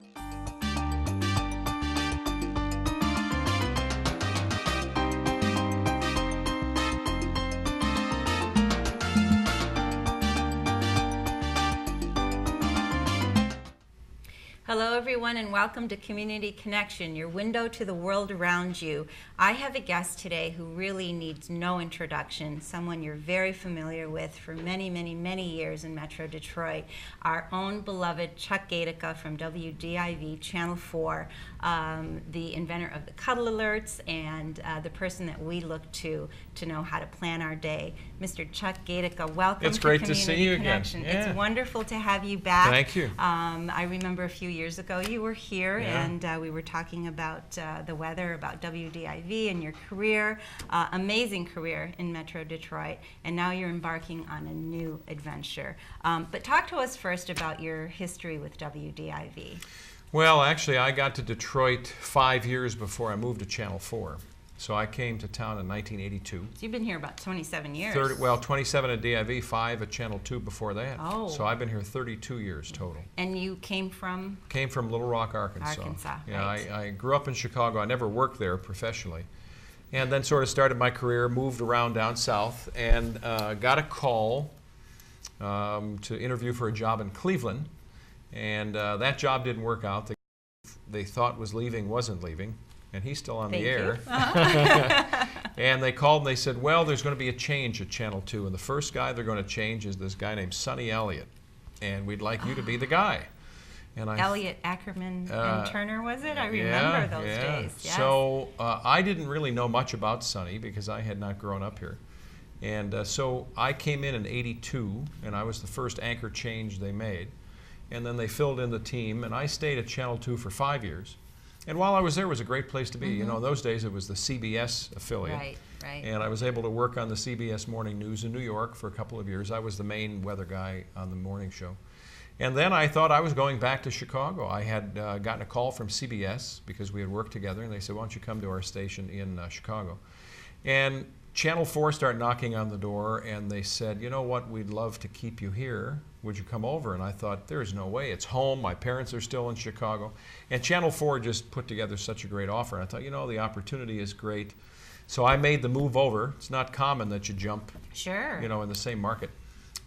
Hello everyone and welcome to Community Connection, your window to the world around you. I have a guest today who really needs no introduction, someone you're very familiar with for many, many, many years in Metro Detroit, our own beloved Chuck Gaidica from WDIV Channel 4, the inventor of the Cuddle Alerts and the person that we look to know how to plan our day. Mr. Chuck Gaidica, welcome it's to great Community to see you Connection. again. Yeah. It's wonderful to have you back. Thank you. I remember a few years ago you were here, yeah. and we were talking about the weather, about WDIV and your career, amazing career in Metro Detroit, and now you're embarking on a new adventure. But talk to us first about your history with WDIV. Well, actually, I got to Detroit 5 years before I moved to Channel 4. So I came to town in 1982. So you've been here about 27 years. 27 at DIV, 5 at Channel 2 before that. Oh. So I've been here 32 years total. And you came from? Came from Little Rock, Arkansas. Yeah, right. I grew up in Chicago. I never worked there professionally. And then sort of started my career, moved around down south, and got a call to interview for a job in Cleveland. And that job didn't work out. They thought was leaving, wasn't leaving. And he's still on the air. And they called and they said, well, there's going to be a change at Channel 2. And the first guy they're going to change is this guy named Sonny Elliott. And we'd like you to be the guy. And Elliott, Ackerman, and Turner, was it? I remember those days. Yes. So I didn't really know much about Sonny because I had not grown up here. And so I came in '82, and I was the first anchor change they made. And then they filled in the team, and I stayed at Channel 2 for 5 years. And while I was there, it was a great place to be. You know, in those days, it was the CBS affiliate. Right. And I was able to work on the CBS Morning News in New York for a couple of years. I was the main weather guy on the morning show. And then I thought I was going back to Chicago. I had gotten a call from CBS because we had worked together, and they said, why don't you come to our station in Chicago? And Channel 4 started knocking on the door, and they said, you know what, we'd love to keep you here. Would you come over? And I thought, there's no way. It's home. My parents are still in Chicago. And Channel 4 just put together such a great offer. And I thought, you know, the opportunity is great. So I made the move over. It's not common that you jump, you know, in the same market.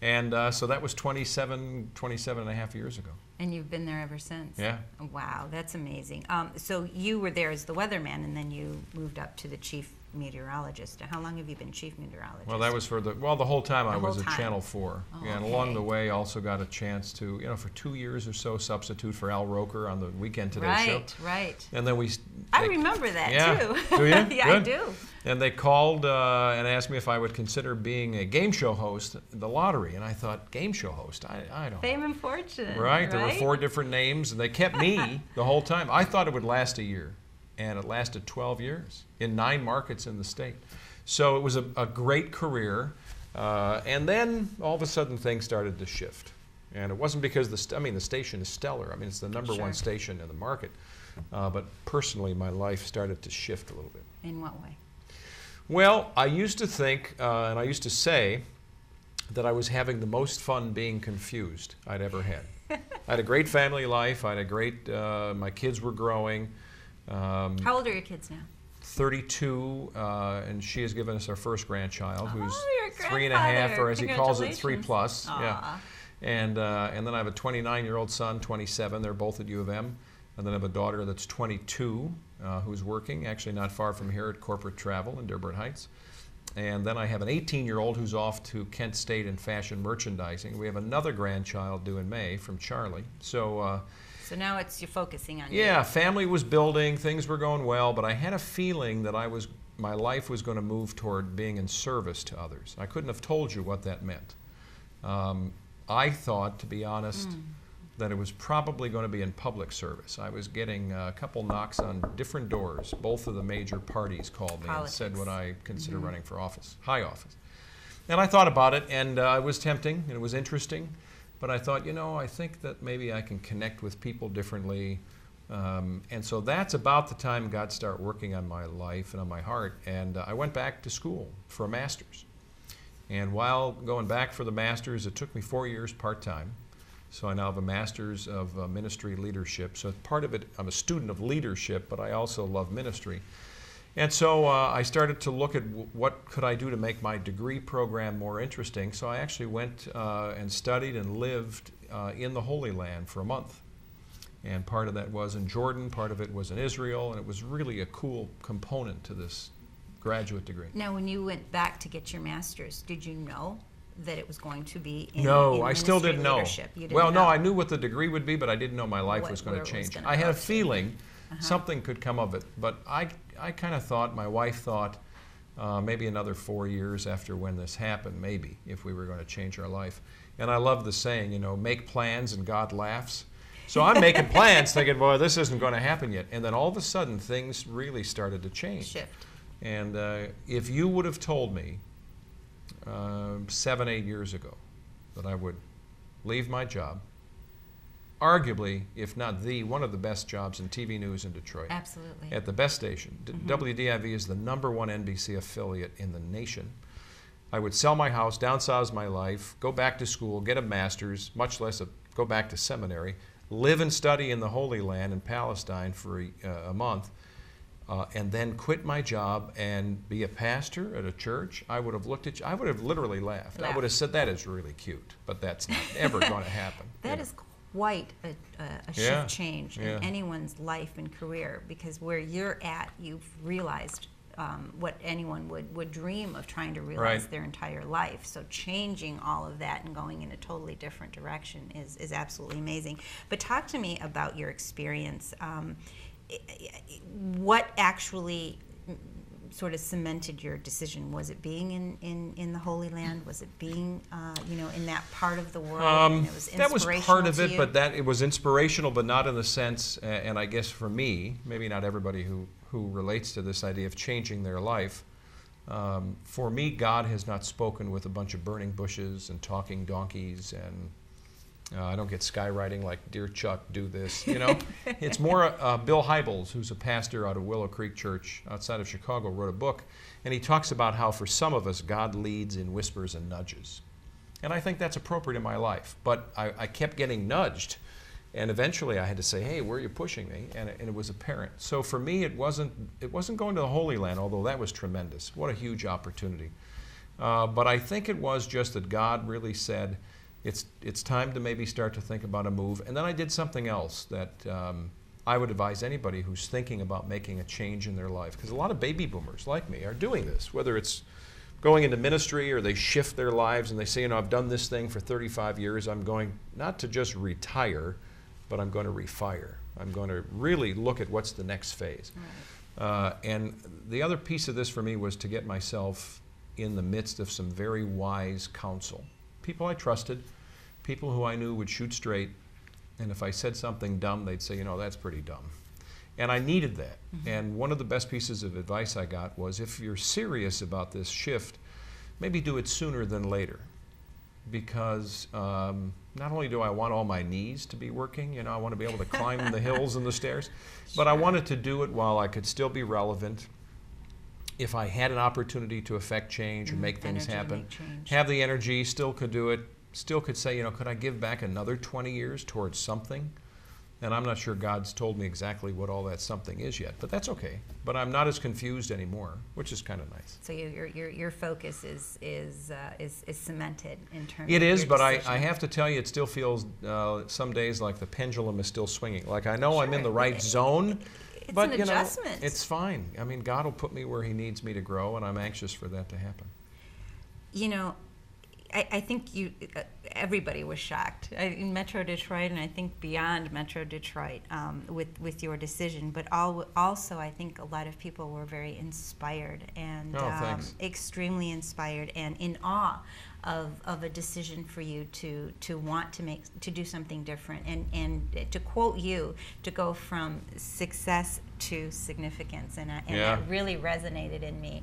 And so that was 27 and a half years ago. And you've been there ever since? Yeah. Wow, that's amazing. So you were there as the weatherman, and then you moved up to the chief meteorologist. How long have you been chief meteorologist? Well, that was for the whole time I was at Channel 4. Oh, yeah, and okay. along the way, also got a chance to, you know, for 2 years or so, substitute for Al Roker on the Weekend Today show. Right. And then I remember that too. Do you? Yeah, Good. I do. And they called and asked me if I would consider being a game show host at the lottery. And I thought, game show host? I don't Fame and Fortune. Right? There were 4 different names, and they kept me the whole time. I thought it would last a year, and it lasted 12 years in 9 markets in the state. So it was a great career. And then all of a sudden things started to shift. And it wasn't because the station is stellar. I mean, it's the number one station in the market. But personally, my life started to shift a little bit. In what way? Well, I used to think, and I used to say, that I was having the most fun being confused I'd ever had. I had a great family life. I had a great, my kids were growing. How old are your kids now? 32, and she has given us our first grandchild, who's your 3.5, or as he calls it, 3+. Aww. Yeah. And then I have a 29-year-old son, 27. They're both at U of M. And then I have a daughter that's 22, who's working, actually not far from here at Corporate Travel in Dearborn Heights. And then I have an 18-year-old who's off to Kent State in fashion merchandising. We have another grandchild due in May from Charlie. So now you're focusing on you. Yeah, family was building, things were going well, but I had a feeling that my life was going to move toward being in service to others. I couldn't have told you what that meant. I thought, to be honest, that it was probably going to be in public service. I was getting a couple knocks on different doors. Both of the major parties called me and said would I consider running for office, high office. And I thought about it, and it was tempting, and it was interesting. But I thought, you know, I think that maybe I can connect with people differently. And so that's about the time God started working on my life and on my heart. And I went back to school for a master's. And while going back for the master's, it took me 4 years part-time. So I now have a master's of ministry leadership. So part of it, I'm a student of leadership, but I also love ministry. And so I started to look at what could I do to make my degree program more interesting. So I actually went and studied and lived in the Holy Land for a month. And part of that was in Jordan, part of it was in Israel, and it was really a cool component to this graduate degree. Now, when you went back to get your master's, did you know that it was going to be in No, I still didn't know. Well, no, I knew what the degree would be, but I didn't know my life was going to change. I had a feeling something could come of it, but I kind of thought, my wife thought, maybe another 4 years after when this happened, maybe, if we were going to change our life. And I love the saying, make plans and God laughs. So I'm making plans thinking, boy, this isn't going to happen yet. And then all of a sudden, things really started to change. Shift. And if you would have told me 7, 8 years ago that I would leave my job, arguably, if not one of the best jobs in TV news in Detroit. Absolutely. At the best station. WDIV is the #1 NBC affiliate in the nation. I would sell my house, downsize my life, go back to school, get a master's, much less go back to seminary, live and study in the Holy Land in Palestine for a month, and then quit my job and be a pastor at a church. I would have looked at you, I would have literally laughed. I would have said, that is really cute, but that's not ever going to happen. That is quite a shift change in anyone's life and career, because where you're at, you've realized what anyone would dream of trying to realize their entire life. So changing all of that and going in a totally different direction is absolutely amazing. But talk to me about your experience. What actually sort of cemented your decision? Was it being in the Holy Land? Was it being in that part of the world? And it was that was part of it, you? but it was inspirational, but not in the sense, and I guess for me, maybe not everybody who relates to this idea of changing their life. For me, God has not spoken with a bunch of burning bushes and talking donkeys, and I don't get skywriting like, "Dear Chuck, do this." It's more Bill Hybels, who's a pastor out of Willow Creek Church outside of Chicago, wrote a book, and he talks about how for some of us, God leads in whispers and nudges. And I think that's appropriate in my life, but I kept getting nudged. And eventually I had to say, hey, where are you pushing me? And it was apparent. So for me, it wasn't going to the Holy Land, although that was tremendous. What a huge opportunity. But I think it was just that God really said, it's time to maybe start to think about a move. And then I did something else that I would advise anybody who's thinking about making a change in their life. Because a lot of baby boomers like me are doing this, whether it's going into ministry or they shift their lives and they say, I've done this thing for 35 years. I'm going not to just retire, but I'm going to refire. I'm going to really look at what's the next phase. Right. And the other piece of this for me was to get myself in the midst of some very wise counsel. People I trusted, people who I knew would shoot straight, and if I said something dumb, they'd say, that's pretty dumb. And I needed that. And one of the best pieces of advice I got was, if you're serious about this shift, maybe do it sooner than later. Because not only do I want all my knees to be working, I want to be able to climb the hills and the stairs, but I wanted to do it while I could still be relevant. If I had an opportunity to affect change or make things happen, have the energy, still could do it, still could say, could I give back another 20 years towards something? And I'm not sure God's told me exactly what all that something is yet, but that's okay. But I'm not as confused anymore, which is kind of nice. So your focus is cemented in terms. It of is, your but decision. I have to tell you, it still feels some days like the pendulum is still swinging. Like I know I'm in the right zone, but an adjustment. It's fine. I mean, God will put me where He needs me to grow, and I'm anxious for that to happen. I think everybody was shocked in Metro Detroit, and I think beyond Metro Detroit with your decision. But also, I think a lot of people were very inspired and extremely inspired and in awe of a decision for you to want to do something different, and to quote you, to go from success to significance, and that really resonated in me,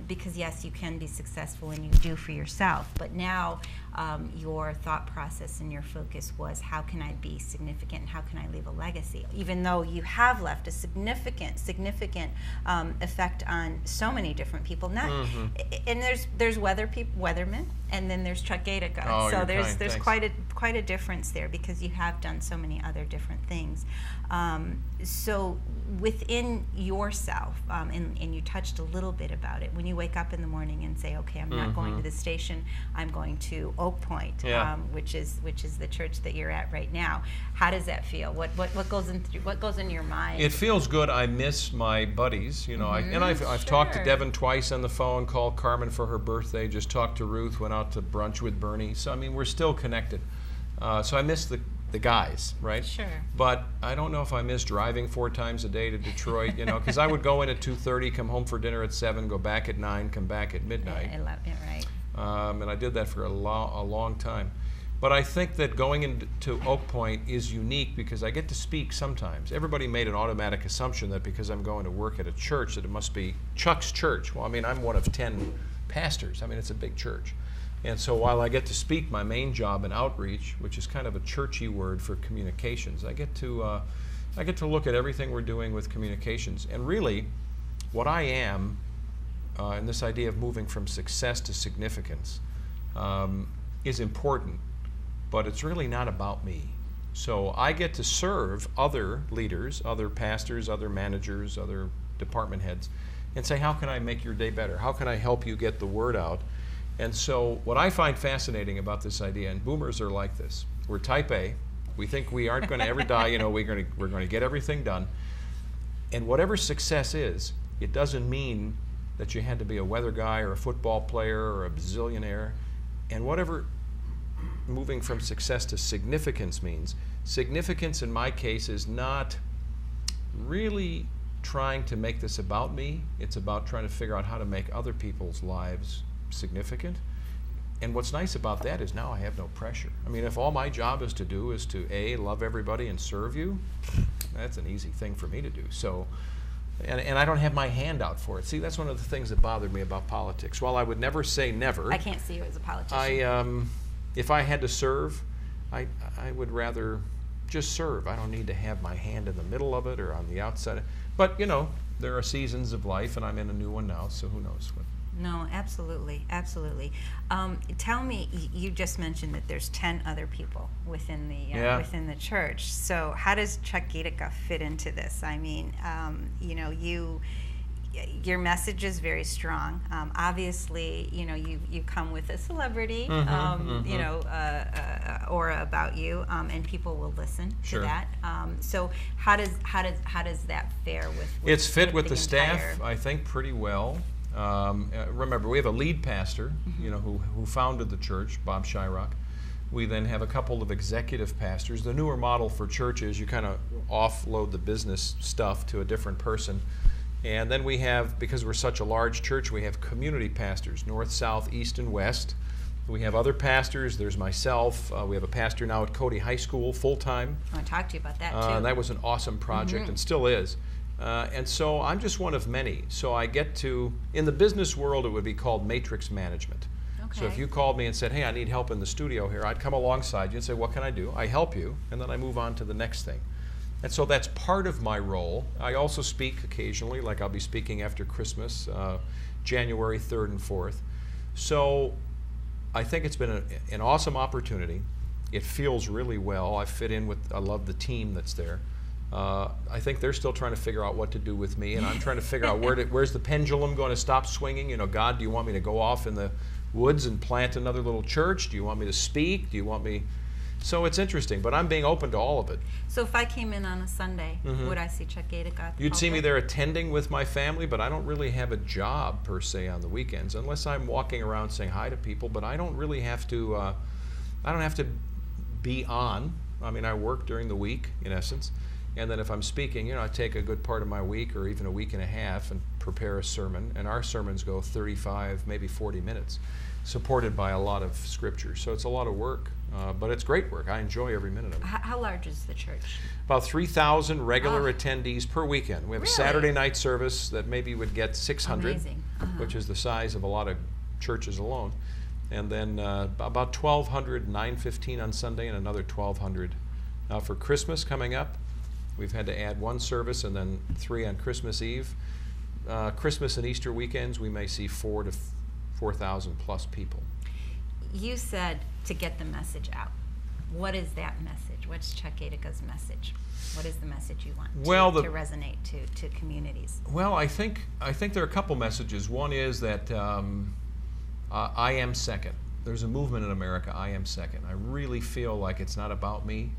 because yes, you can be successful and you do for yourself, but now your thought process and your focus was, how can I be significant and how can I leave a legacy, even though you have left a significant effect on so many different people. And there's weathermen, and then there's Chuck Gaidica. Oh, so there's quite quite a difference there because you have done so many other different things. So within yourself, and you touched a little bit about it, when you wake up in the morning and say, okay, I'm not going to the station, I'm going to Oak Pointe, which is the church that you're at right now. How does that feel? What goes in your mind? It feels good. I miss my buddies, you know. I've talked to Devin twice on the phone, called Carmen for her birthday, just talked to Ruth, went out to brunch with Bernie. So I mean, we're still connected. So I miss the guys, right? Sure. But I don't know if I miss driving 4 times a day to Detroit, you know, because I would go in at 2:30, come home for dinner at 7, go back at 9, come back at midnight. I love it, right. And I did that for a long time. But I think that going into Oak Pointe is unique because I get to speak sometimes. Everybody made an automatic assumption that because I'm going to work at a church that it must be Chuck's church. Well, I mean, I'm one of 10 pastors. I mean, it's a big church. And so while I get to speak my main job in outreach, which is kind of a churchy word for communications, I get to look at everything we're doing with communications. And really, what I am, and this idea of moving from success to significance, is important, but it's really not about me. So I get to serve other leaders, other pastors, other managers, other department heads, and say, how can I make your day better? How can I help you get the word out? And so what I find fascinating about this idea, and boomers are like this, we're type A, we think we aren't going to ever die, you know, we're going to get everything done. And whatever success is, it doesn't mean that you had to be a weather guy or a football player or a bazillionaire. And whatever moving from success to significance means, significance in my case is not really trying to make this about me. It's about trying to figure out how to make other people's lives significant. And what's nice about that is now I have no pressure. I mean, if all my job is to do is to A, love everybody and serve you, that's an easy thing for me to do. So, and I don't have my hand out for it. See, that's one of the things that bothered me about politics. While I would never say never, I can't see you as a politician. If I had to serve, I would rather just serve. I don't need to have my hand in the middle of it or on the outside. But, you know, there are seasons of life, and I'm in a new one now, so who knows what. No, absolutely, absolutely. Tell me, you just mentioned that there's 10 other people within the church. So how does Chuck Gaidica fit into this? I mean, you know, your message is very strong. Obviously, you know, you come with a celebrity, you know, aura about you, and people will listen to that. So how does that fare with it's fit with the entire staff, I think, pretty well. Remember, we have a lead pastor, you know, who founded the church, Bob Shyrock. We then have a couple of executive pastors. The newer model for churches, you kind of offload the business stuff to a different person. And then we have, because we're such a large church, we have community pastors, north, south, east, and west. We have other pastors. There's myself. We have a pastor now at Cody High School, full-time. I want to talk to you about that, too. That was an awesome project and still is. And so I'm just one of many. So I get to, in the business world, it would be called matrix management. Okay. So if you called me and said, hey, I need help in the studio here, I'd come alongside you and say, what can I do? I help you, and then I move on to the next thing. And so that's part of my role. I also speak occasionally, like I'll be speaking after Christmas, January 3rd and 4th. So I think it's been an awesome opportunity. It feels really well. I fit in with, I love the team that's there. I think they're still trying to figure out what to do with me, and I'm trying to figure out where's the pendulum going to stop swinging. You know, God, do you want me to go off in the woods and plant another little church? Do you want me to speak? Do you want me? So it's interesting, but I'm being open to all of it. So if I came in on a Sunday, would I see Chuck Gaidica? You'd see me there attending with my family, but I don't really have a job per se on the weekends, unless I'm walking around saying hi to people. But I don't really have to. I don't have to be on. I mean, I work during the week in essence, and then if I'm speaking, you know, I take a good part of my week or even a week and a half and prepare a sermon. And our sermons go 35, maybe 40 minutes, supported by a lot of scripture. So it's a lot of work. But it's great work. I enjoy every minute of it. How large is the church? About 3,000 regular attendees per weekend. We have a Saturday night service that maybe would get 600, which is the size of a lot of churches alone. And then about 1,200, 9:15 on Sunday, and another 1,200. Now for Christmas coming up, we've had to add one service and then 3 on Christmas Eve. Christmas and Easter weekends, we may see 4,000 to 4,000 plus people. You said to get the message out. What is that message? What's Chuck Gaidica's message? What is the message you want to resonate to communities? Well, I think there are a couple messages. One is that I am second. There's a movement in America, I am second. I really feel like it's not about me.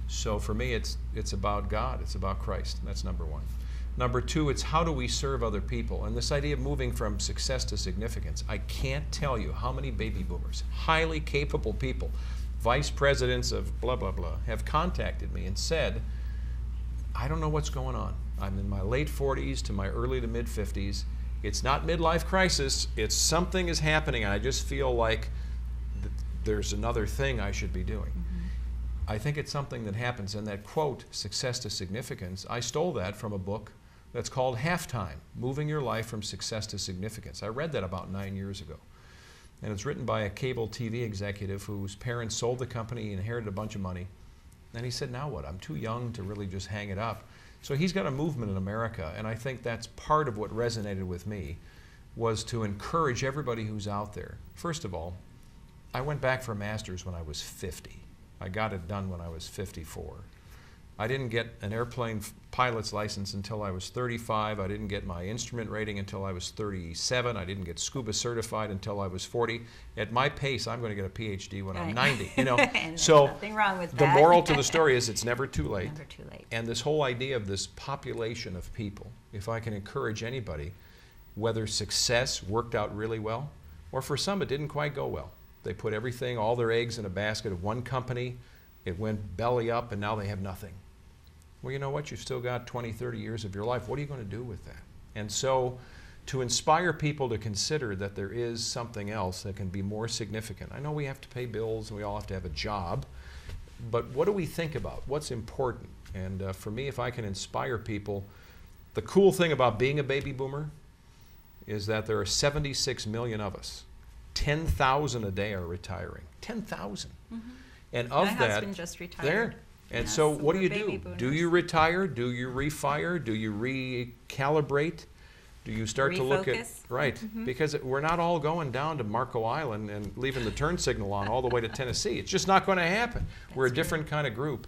So for me, it's about God. It's about Christ. That's number one. Number two, it's how do we serve other people? And this idea of moving from success to significance. I can't tell you how many baby boomers, highly capable people, vice presidents of blah, blah, blah, have contacted me and said, I don't know what's going on. I'm in my late 40s to my early to mid 50s. It's not midlife crisis. It's something is happening, and I just feel like there's another thing I should be doing. I think it's something that happens. And that quote, success to significance, I stole that from a book that's called Halftime, Moving Your Life from Success to Significance. I read that about 9 years ago. And it's written by a cable TV executive whose parents sold the company, inherited a bunch of money. And he said, now what? I'm too young to really just hang it up. So he's got a movement in America, and I think that's part of what resonated with me, was to encourage everybody who's out there. First of all, I went back for a master's when I was 50. I got it done when I was 54. I didn't get an airplane pilot's license until I was 35. I didn't get my instrument rating until I was 37. I didn't get scuba certified until I was 40. At my pace, I'm going to get a PhD when I'm 90. You know, and so nothing wrong with that. The moral to the story is it's never too late. Never too late. And this whole idea of this population of people, if I can encourage anybody, whether success worked out really well, or for some it didn't quite go well. They put everything, all their eggs in a basket of one company. It went belly up, and now they have nothing. Well, you know what? You've still got 20, 30 years of your life. What are you going to do with that? And so to inspire people to consider that there is something else that can be more significant. I know we have to pay bills and we all have to have a job, but what do we think about? What's important? And for me, if I can inspire people, the cool thing about being a baby boomer is that there are 76 million of us. 10,000 a day are retiring. 10,000. Mm-hmm. And of My that, husband just retired. There. And Yes, so what do you we're baby do? boomers. Do you retire? Do you refire? Do you recalibrate? Do you start to look at, Refocus. right, because we're not all going down to Marco Island and leaving the turn signal on all the way to Tennessee. It's just not going to happen. We're a different kind of group.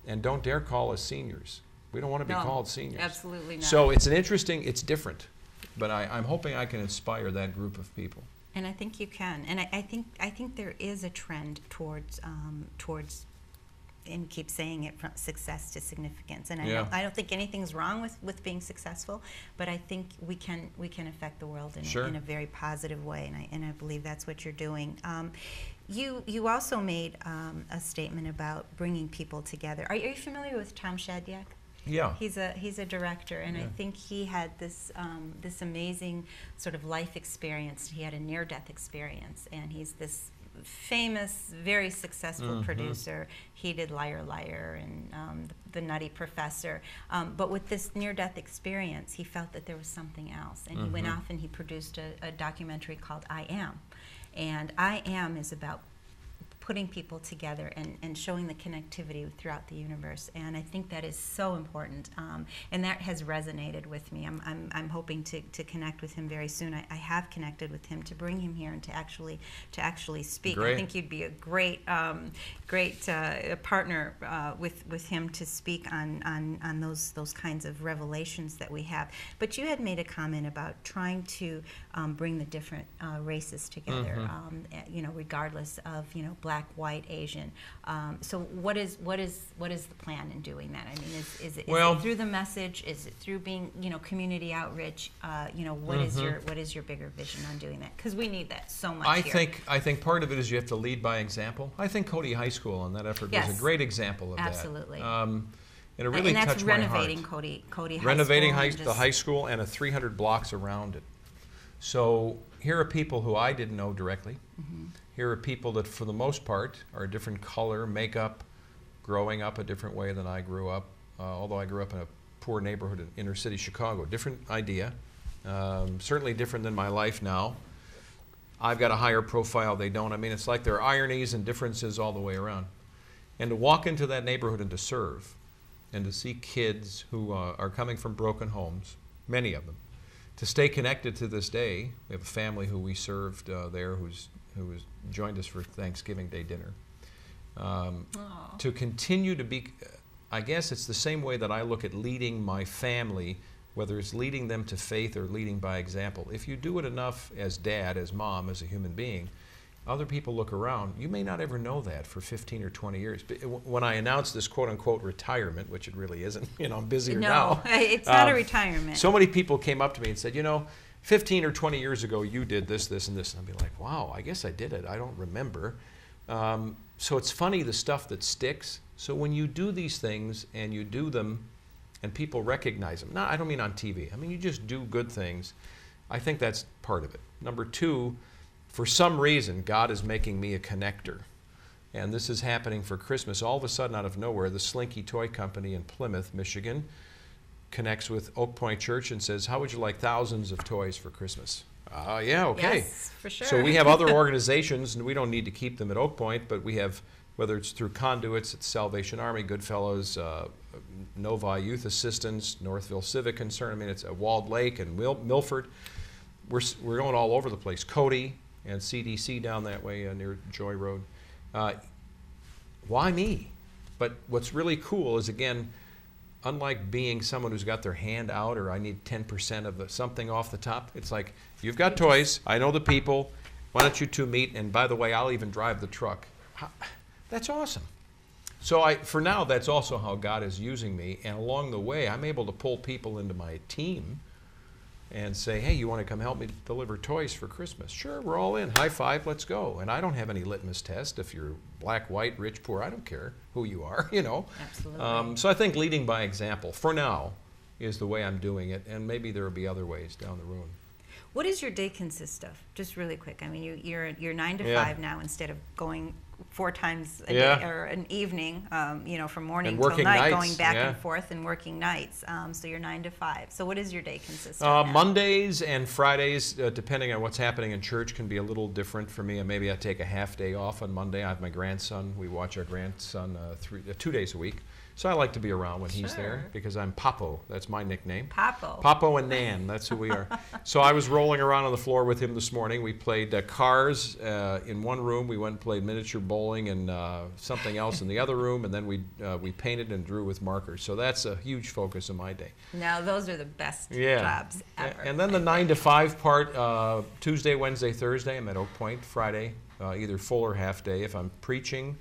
And don't dare call us seniors. We don't want to be No, called seniors. absolutely not. So it's it's different. But I'm hoping I can inspire that group of people. And I think you can. And I think there is a trend towards and keep saying it, from success to significance. And I don't think anything's wrong with being successful, but I think we can affect the world in a very positive way, and I believe that's what you're doing. You also made a statement about bringing people together. Are you familiar with Tom Shadyac? Yeah. He's a director, and I think he had this amazing sort of life experience. He had a near-death experience, and he's this famous, very successful producer. He did Liar Liar and The Nutty Professor. But with this near-death experience, he felt that there was something else, and he went off and he produced a documentary called I Am. And I Am is about putting people together and showing the connectivity throughout the universe, and I think that is so important, and that has resonated with me. I'm hoping to connect with him very soon. I have connected with him to bring him here and to actually speak. Great. I think you'd be a great partner with him to speak on those kinds of revelations that we have. But you had made a comment about trying to bring the different races together, regardless of black, white, Asian. So what is the plan in doing that? I mean, is it through the message? Is it through being community outreach? What is your bigger vision on doing that? Because we need that so much. I think part of it is you have to lead by example. I think Cody High School on that effort was a great example of absolutely. that. And it really and that's touched my heart. renovating Cody High Renovating School. the high school and 300 blocks around it. So here are people who I didn't know directly. Here are people that, for the most part, are a different color, makeup, growing up a different way than I grew up. Although I grew up in a poor neighborhood in inner city Chicago. Different idea. Certainly different than my life now. I've got a higher profile, they don't. I mean, it's like there are ironies and differences all the way around. And to walk into that neighborhood and to serve, and to see kids who are coming from broken homes, many of them, to stay connected to this day. We have a family who we served there who joined us for Thanksgiving Day dinner. to continue to be, I guess it's the same way that I look at leading my family, whether it's leading them to faith or leading by example. If you do it enough as dad, as mom, as a human being, other people look around. You may not ever know that for 15 or 20 years. But when I announced this quote-unquote retirement, which it really isn't, I'm busier now. No, it's not a retirement. So many people came up to me and said, 15 or 20 years ago, you did this, this, and this. And I'd be like, wow, I guess I did it. I don't remember. So it's funny, the stuff that sticks. So when you do these things and you do them and people recognize them, I don't mean on TV. I mean, you just do good things. I think that's part of it. Number two, for some reason, God is making me a connector. And this is happening for Christmas. All of a sudden, out of nowhere, the Slinky Toy Company in Plymouth, Michigan, connects with Oak Pointe Church and says, how would you like thousands of toys for Christmas? Yeah, okay. Yes, for sure. So we have other organizations, and we don't need to keep them at Oak Pointe, but we have, whether it's through conduits, it's Salvation Army, Goodfellows, Novi Youth Assistance, Northville Civic Concern. I mean, it's at Walled Lake and Milford. We're going all over the place. Cody and CDC down that way near Joy Road. Why me? But what's really cool is, again, unlike being someone who's got their hand out or I need 10% of something off the top, it's like, you've got toys, I know the people, why don't you two meet, and by the way, I'll even drive the truck. That's awesome. So for now, that's also how God is using me, and along the way, I'm able to pull people into my team and say, hey, you want to come help me deliver toys for Christmas? Sure, we're all in. High five, let's go. And I don't have any litmus test. If you're black, white, rich, poor, I don't care who you are, Absolutely. So I think leading by example, for now, is the way I'm doing it, and maybe there will be other ways down the road. What does your day consist of? Just really quick. I mean, you're 9 to 5 now instead of going 4 times a day or an evening, from morning till night, going back and forth and working nights. So you're 9 to 5. So what does your day consist of now? Mondays and Fridays, depending on what's happening in church, can be a little different for me. And maybe I take a half day off on Monday. I have my grandson. We watch our grandson 2 days a week. So I like to be around when he's there because I'm Papo. That's my nickname. Papo. Papo and Nan. That's who we are. So I was rolling around on the floor with him this morning. We played cars in one room. We went and played miniature bowling and something else in the other room. And then we painted and drew with markers. So that's a huge focus of my day. Now, those are the best jobs ever. And then the 9 to 5 part, Tuesday, Wednesday, Thursday, I'm at Oak Pointe. Friday, either full or half day. If I'm preaching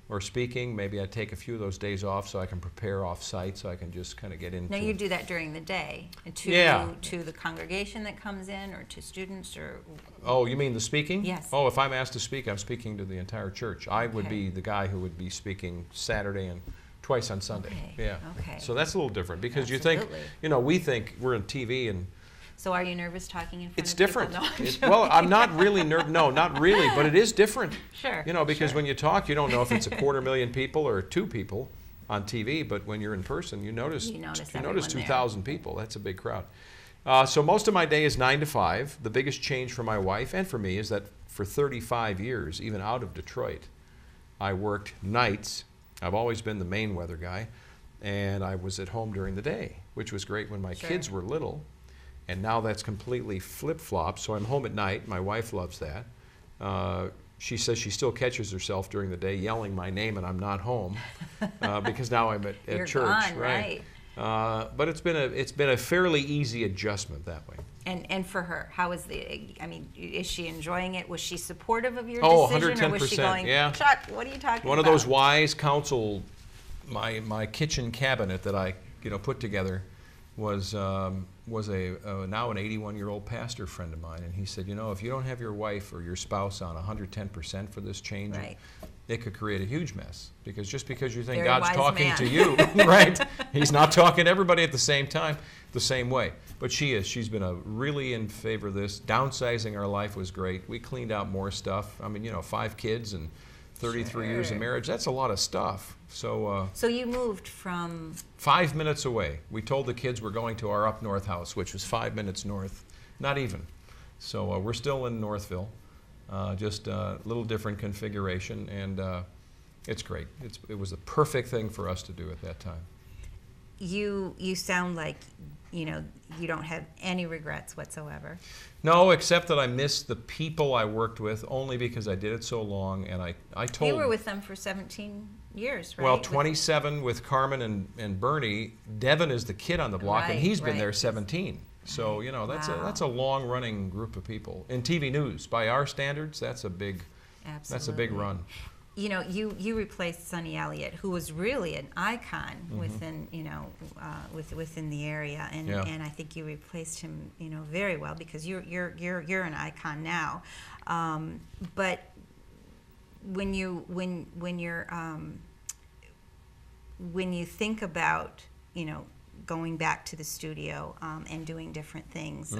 or speaking, maybe I take a few of those days off so I can prepare off-site, so I can just kind of get into. Now you do that during the day, to the congregation that comes in, or to students, or. Oh, you mean the speaking? Yes. Oh, if I'm asked to speak, I'm speaking to the entire church. I would be the guy who would be speaking Saturday and twice on Sunday. Okay. Yeah. Okay. So that's a little different because Absolutely. you think, we think we're in TV and. So are you nervous talking in front It's of different. people? No, I'm not really nervous. No, not really, but it is different. Sure. Because when you talk, you don't know if it's 250,000 people or 2 people on TV, but when you're in person, you notice 2,000 people. That's a big crowd. So most of my day is 9 to 5. The biggest change for my wife and for me is that for 35 years, even out of Detroit, I worked nights. I've always been the main weather guy, and I was at home during the day, which was great when my kids were little. And now that's completely flip-flopped, so I'm home at night. My wife loves that. She says she still catches herself during the day yelling my name and I'm not home because now I'm at You're church. Gone, right. But it's been a fairly easy adjustment that way. And for her, how is is she enjoying it? Was she supportive of your decision? 110%, or was she going, Chuck, what are you talking about? One of those wise counsel, my kitchen cabinet that I put together was now an 81-year-old pastor friend of mine, and he said, if you don't have your wife or your spouse on 110% for this change, it could create a huge mess. Because just because you think God's talking to you, right? He's not talking to everybody at the same time, the same way. But she is. She's been really in favor of this. Downsizing our life was great. We cleaned out more stuff. 5 kids and 33 years of marriage. That's a lot of stuff. So you moved from 5 minutes away. We told the kids we're going to our up north house, which was 5 minutes north, not even. So we're still in Northville, just a little different configuration, and it's great. It was the perfect thing for us to do at that time. you sound like, you know, you don't have any regrets whatsoever. No, except that I miss the people I worked with only because I did it so long, and I told... You were with them for 17 years, right? Well, 27 with Carmen and Bernie. Devin is the kid on the block, and he's been there 17. So, you know, that's a long-running group of people. In TV news, by our standards, that's a big run. You know, you replaced Sonny Elliott, who was really an icon within, you know, within the area, and I think you replaced him, you know, very well, because you're an icon now. But when you think about, you know, going back to the studio and doing different things,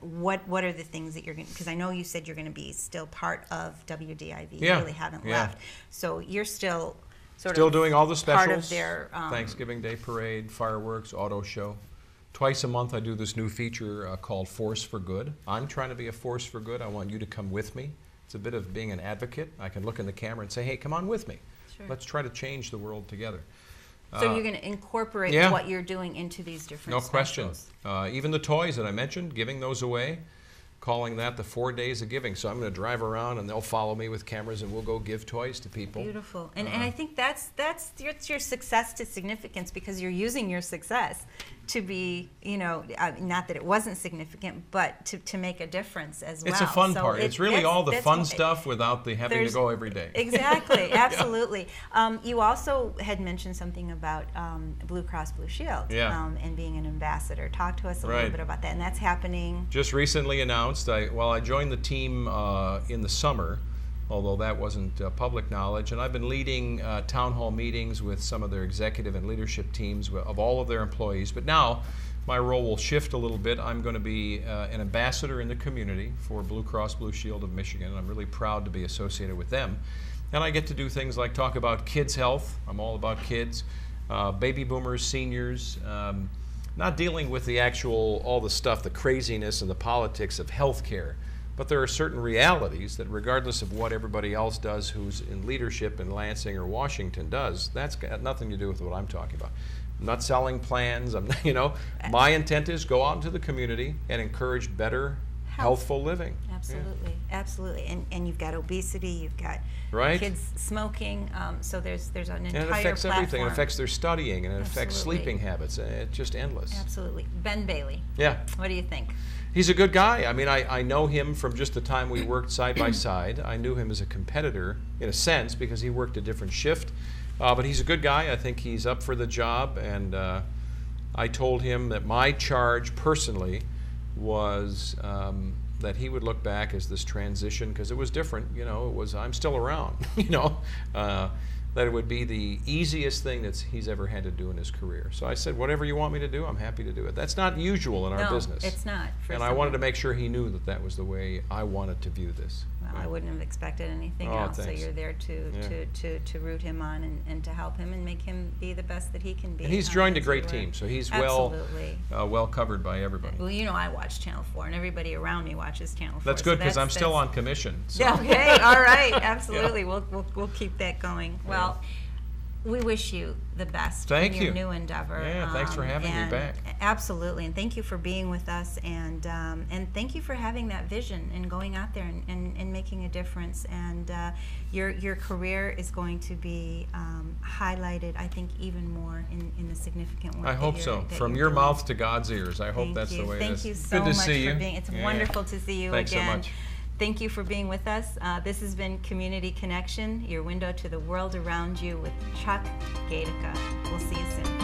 what are the things that you're going to, because I know you said you're going to be still part of WDIV, you really haven't left, so you're still still doing all the specials, part of their Thanksgiving Day parade, fireworks, auto show. Twice a month I do this new feature called Force for Good. I'm trying to be a force for good. I want you to come with me. It's a bit of being an advocate. I can look in the camera and say, hey, come on with me. Sure. Let's try to change the world together. So you're going to incorporate what you're doing into these different specials. No question. Even the toys that I mentioned, giving those away, calling that the 4 days of giving. So I'm going to drive around and they'll follow me with cameras and we'll go give toys to people. Beautiful. And I think that's your success to significance, because you're using your success to be, you know, not that it wasn't significant, but to make a difference as well. It's a fun part. It's really all the fun stuff without the having to go every day. Exactly. Absolutely. You also had mentioned something about Blue Cross Blue Shield and being an ambassador. Talk to us a little bit about that. And that's happening. Just recently announced. I joined the team in the summer, although that wasn't public knowledge, and I've been leading town hall meetings with some of their executive and leadership teams of all of their employees. But now my role will shift a little bit. I'm going to be an ambassador in the community for Blue Cross Blue Shield of Michigan, and I'm really proud to be associated with them. And I get to do things like talk about kids' health. I'm all about kids, baby boomers, seniors, not dealing with the actual, all the stuff, the craziness and the politics of healthcare, but there are certain realities that regardless of what everybody else does who's in leadership in Lansing or Washington does, that's got nothing to do with what I'm talking about. I'm not selling plans, you know, my intent is go out into the community and encourage better, healthful living. Absolutely, absolutely. And you've got obesity, you've got kids smoking, so there's an entire platform. And it affects everything. It affects their studying, and it affects sleeping habits. It's just endless. Absolutely. Ben Bailey. Yeah. What do you think? He's a good guy. I mean, I know him from just the time we worked side by side. I knew him as a competitor, in a sense, because he worked a different shift. But he's a good guy. I think he's up for the job, and I told him that my charge personally was that he would look back as this transition, because it was different, you know, it was, I'm still around, you know, that it would be the easiest thing that he's ever had to do in his career. So I said, whatever you want me to do, I'm happy to do it. That's not usual in our business. No, it's not. And I wanted to make sure he knew that that was the way I wanted to view this. Well, I wouldn't have expected anything else. Thanks. So you're there to root him on and to help him and make him be the best that he can be. And he's joined a great team, so he's well covered by everybody. Well, you know, I watch Channel 4, and everybody around me watches Channel 4. That's good, because I'm still on commission. So. Okay, all right, absolutely. We'll keep that going. Well, we wish you the best in your new endeavor. Yeah, thanks for having me back. Absolutely, and thank you for being with us, and thank you for having that vision and going out there and making a difference. And your career is going to be highlighted, I think, even more in the significant way. I hope so. From your mouth to God's ears. I hope that's the way it is. Thank you so much for being. It's wonderful to see you again. Thanks so much. Thank you for being with us. This has been Community Connection, your window to the world around you with Chuck Gaidica. We'll see you soon.